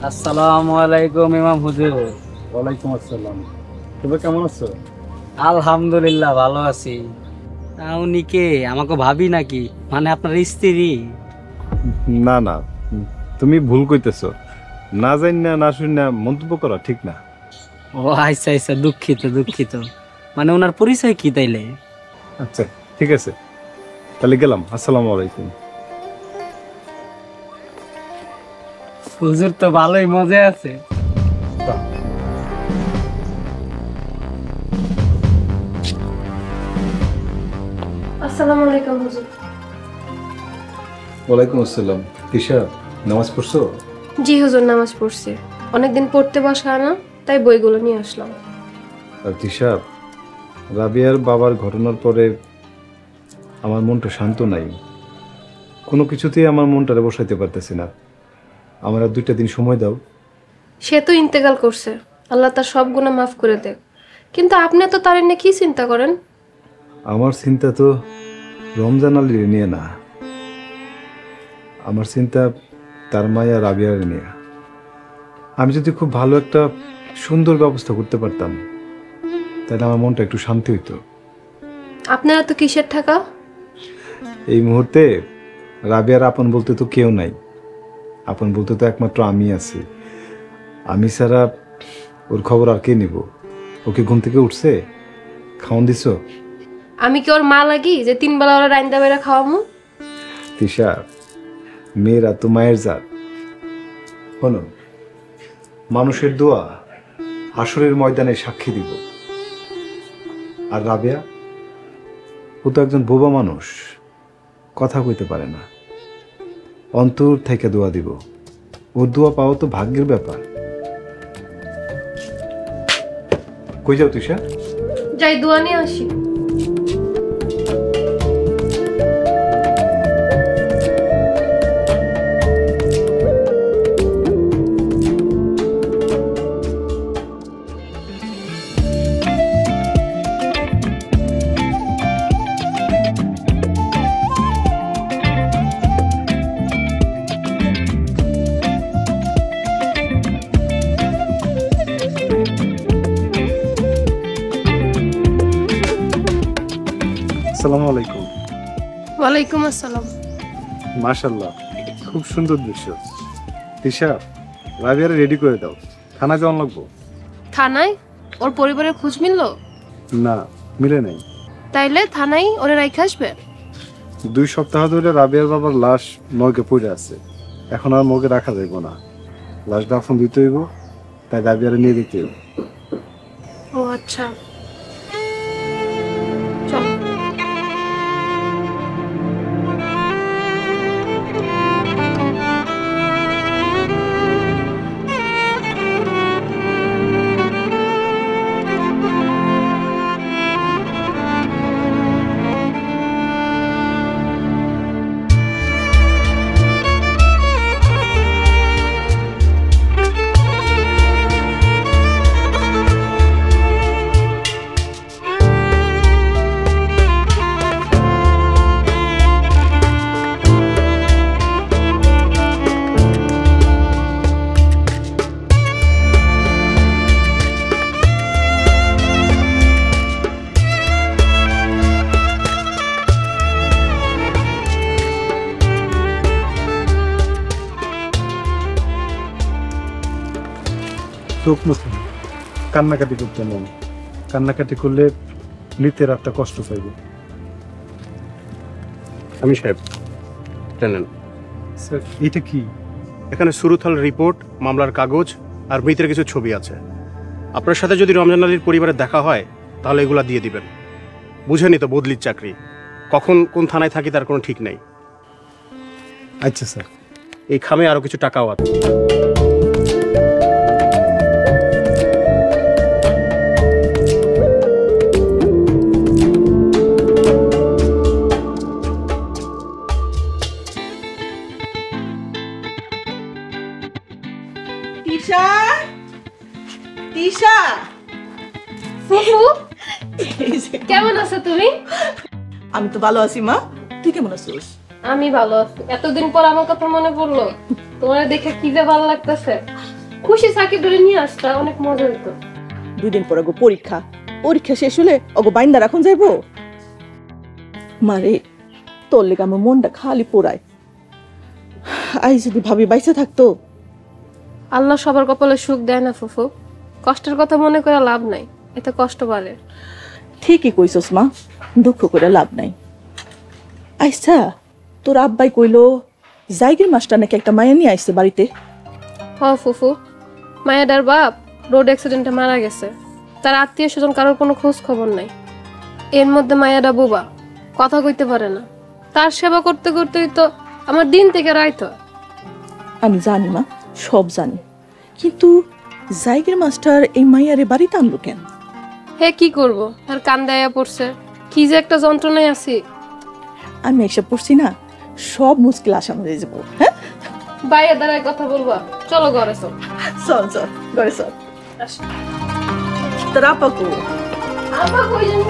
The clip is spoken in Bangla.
আসসালামু আলাইকুম ইমাম হুজুর। ওয়ালাইকুম আসসালাম। তুমি কেমন আছো? আলহামদুলিল্লাহ ভালো আছি। উনি কে? আমাকে ভাবি নাকি, মানে আপনার স্ত্রী? না না, তুমি ভুল কইতেছো। না জানি না না শুনি না মন্তব্য করা ঠিক না। ও আচ্ছা আচ্ছা, দুঃখিত দুঃখিত। মানে ওনার পরিচয় কি তাইলে? আচ্ছা ঠিক আছে, তাহলে গেলাম। আসসালামু আলাইকুম। হুজুর তো ভালোই মজা আছে। আসসালামু আলাইকুম হুজুর। ওয়ালাইকুম আসসালাম। তিশা, নামাজ পড়ছো? জি হুজুর, নামাজ পড়ছি। অনেকদিন পড়তে বসা না, তাই বইগুলো নিয়ে আসলাম। আর তিশা, রাবিয়ার বাবার ঘটনার পরে আমার মনটা শান্ত নাই। কোনো কিছুতেই আমার মনটারে বসাইতে পারতেছি না। আমার আর 2টা দিন সময় দাও। সে তো ইন্তেকাল করছে, আল্লাহ তার সব গুনাহ মাফ করে দেখ। কিন্তু আপনি তো তার নিয়ে কি চিন্তা করেন? আমার চিন্তা তো রমজান আলীর নিয়ে না, আমার চিন্তা তার মায়া রাবিয়ার নিয়ে। আমি যদি খুব ভালো একটা সুন্দর ব্যবস্থা করতে পারতাম, তাহলে আমার মনটা একটু শান্তি হইতো। আপনারা তো কিসের টাকা? এই মুহূর্তে রাবিয়ার আপন বলতে তো কেউ নাই। আপন বলতে তো একমাত্র আমি আছি। আমি ছাড়া ওর খবর আর কে নিব? ওকে ঘুম থেকে উঠছে? খাওয়ান দিছো? আমি কি ওর মা লাগি যে 3 বেলা ওরা রাইন্দা বেড়া খাওয়ামু? তিশা, মেয়েরা তো মায়ের জাত। শোনো, মানুষের দোয়া হাসরের ময়দানে সাক্ষী দিব। আর রাবেয়া, ও তো একজন বোবা মানুষ, কথা কইতে পারে না। অন্তর থেকে দোয়া দিব। ওর দোয়া পাওয়া তো ভাগ্যের ব্যাপার। কই যাও তিশা? যাই দোয়া নিয়ে আসি। আসসালামু আলাইকুম। ওয়ালাইকুম আসসালাম। মাশাআল্লাহ, খুব সুন্দর দৃশ্য। তিশা, রাবিয়ারে রেডি করে দাও, থানা যাওয়ান লাগবো। থানায়? ওর পরিবারের খোঁজ মিললো? না, মিলে নাই। তাইলে থানায় ওরে রাইখা আসবে? 2 সপ্তাহ ধরে রাবিয়ার বাবার লাশ মর্গে পড়ে আছে। এখন আর মর্গে রাখা যাইব না, লাশ দাফন দিতে হইব। তাই রাবিয়ারে নিয়ে দিতে হইব। ও আচ্ছা, চলো। চোখ মুছে কান্নাকাটি করতে মন। কান্নাকাটি করলে মৃতের আত্মা কষ্ট পাইবে। আমি সাহেব জানেন, স্যার, এটা কি? এখানে সুরুথাল রিপোর্ট, মামলার কাগজ আর মৃতের কিছু ছবি আছে। আপনার সাথে যদি রমজান আলীর পরিবারের দেখা হয় তাহলে এগুলা দিয়ে দিবেন। বুঝেনি তো বদলির চাকরি, কখন কোন থানায় থাকি তার কোনো ঠিক নেই। আচ্ছা স্যার। এই খামে আরো কিছু টাকাও আছে। তিশা, তিশা, ফুফু, কেমন আছো তুমি? আমি তো ভালো আছি মা, তুই কেমন আছিস? আমি ভালো আছি। এতদিন পর আমার কথা মনে পড়লো। তোমার দেখে কি যে ভালো লাগতেছে। খুশি সাকিব ধরে নিয়ে আসতা অনেক মজা হইতো। 2 দিন পর পরীক্ষা পরীক্ষা শেষ হলে বাইন্দা রাখুন যাইবো। মারে তোর লেগে আমার মনটা খালি পোড়ায়। আই যদি ভাবি বাইসে থাকতো। আল্লাহ সবার কপালে সুখ দেয় না ফুফু, কষ্টের কথা মনে করে লাভ নাই, এতে কষ্ট বাড়ে। ঠিকই কইছস মা, দুঃখ করে লাভ নাই। আচ্ছা তোর আব্বাই কইলো জায়গির মাস্টার নাকি একটা মায়া নিয়ে আইছে বাড়িতে। হ ফুফু, মায়াদার বাপ রোড অ্যাক্সিডেন্টে মারা গেছে, তার আত্মীয় স্বজন কারোর কোনো খোঁজ খবর নাই। এর মধ্যে মায়াদা বোবা, কথা কইতে পারে না, তার সেবা করতে করতেই তো আমার দিন থেকে রাইত হয়। আমি জানি মা, সব জানি, কিন্তু জায়গির মাস্টার এই মাইয়ারে বাড়িতে আনলো কেন? হে কি করব, আর কান্দাইয়া পড়ছে, কি যে একটা যন্ত্রণায় আছি। আমি এসব পড়ছি না, সব মুশকিল আসান হয়ে যাবো। হ্যাঁ বাইরে দাঁড়ায় কথা বলবা, চলো ঘরে চল। চল চল ঘরে চল। আসো। তোর আপা কো? আপা কই যান?